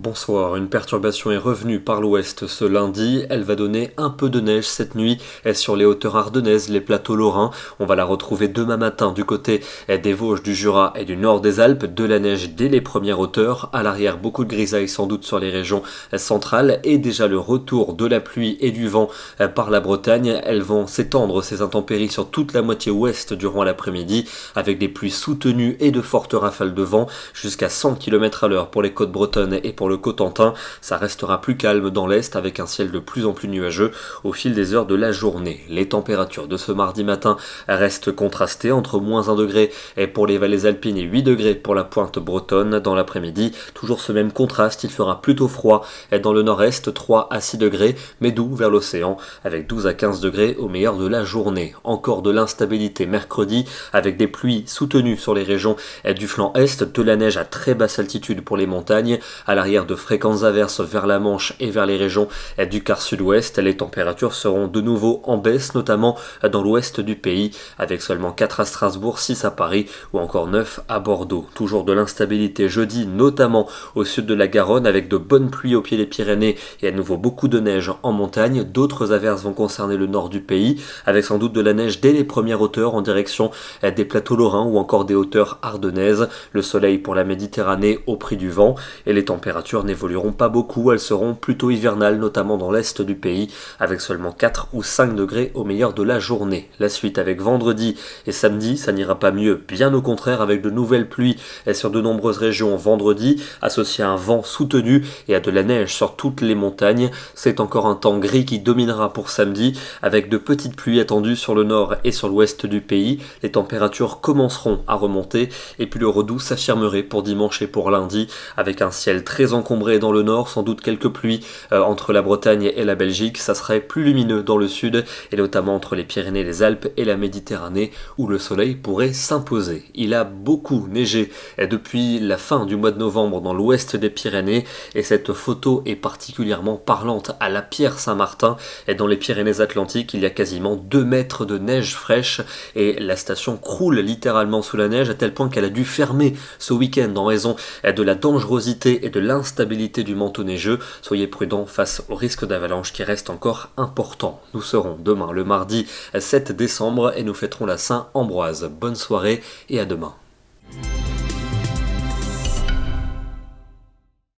Bonsoir, une perturbation est revenue par l'ouest ce lundi, elle va donner un peu de neige cette nuit sur les hauteurs ardennaises, les plateaux lorrains. On va la retrouver demain matin du côté des Vosges, du Jura et du nord des Alpes, de la neige dès les premières hauteurs. À l'arrière, beaucoup de grisailles sans doute sur les régions centrales et déjà le retour de la pluie et du vent par la Bretagne. Elles vont s'étendre ces intempéries sur toute la moitié ouest durant l'après-midi avec des pluies soutenues et de fortes rafales de vent jusqu'à 100 km à l'heure pour les côtes bretonnes et pour le Cotentin. Ça restera plus calme dans l'est avec un ciel de plus en plus nuageux au fil des heures de la journée. Les températures de ce mardi matin restent contrastées entre -1 degré pour les vallées alpines et 8 degrés pour la pointe bretonne. Dans l'après-midi, toujours ce même contraste, il fera plutôt froid dans le nord-est, 3 à 6 degrés, mais doux vers l'océan avec 12 à 15 degrés au meilleur de la journée. Encore de l'instabilité mercredi avec des pluies soutenues sur les régions du flanc est, de la neige à très basse altitude pour les montagnes, à l'arrière de fréquentes averses vers la Manche et vers les régions du quart sud-ouest. Les températures seront de nouveau en baisse, notamment dans l'ouest du pays, avec seulement 4 à Strasbourg, 6 à Paris ou encore 9 à Bordeaux. Toujours de l'instabilité jeudi, notamment au sud de la Garonne, avec de bonnes pluies au pied des Pyrénées et à nouveau beaucoup de neige en montagne. D'autres averses vont concerner le nord du pays, avec sans doute de la neige dès les premières hauteurs en direction des plateaux lorrains ou encore des hauteurs ardennaises. Le soleil pour la Méditerranée au prix du vent et les températures n'évolueront pas beaucoup, elles seront plutôt hivernales, notamment dans l'est du pays, avec seulement 4 ou 5 degrés au meilleur de la journée. La suite avec vendredi et samedi, ça n'ira pas mieux, bien au contraire, avec de nouvelles pluies sur de nombreuses régions vendredi, associé à un vent soutenu et à de la neige sur toutes les montagnes. C'est encore un temps gris qui dominera pour samedi, avec de petites pluies attendues sur le nord et sur l'ouest du pays. Les températures commenceront à remonter et puis le redout s'affirmerait pour dimanche et pour lundi, avec un ciel très encombré dans le nord, sans doute quelques pluies entre la Bretagne et la Belgique. Ça serait plus lumineux dans le sud et notamment entre les Pyrénées, les Alpes et la Méditerranée où le soleil pourrait s'imposer. Il a beaucoup neigé depuis la fin du mois de novembre dans l'ouest des Pyrénées et cette photo est particulièrement parlante à la Pierre-Saint-Martin et dans les Pyrénées-Atlantiques. Il y a quasiment 2 mètres de neige fraîche et la station croule littéralement sous la neige à tel point qu'elle a dû fermer ce week-end en raison de la dangerosité et de l'instabilité du manteau neigeux. Soyez prudents face au risque d'avalanche qui reste encore important. Nous serons demain le mardi 7 décembre et nous fêterons la Saint-Ambroise. Bonne soirée et à demain.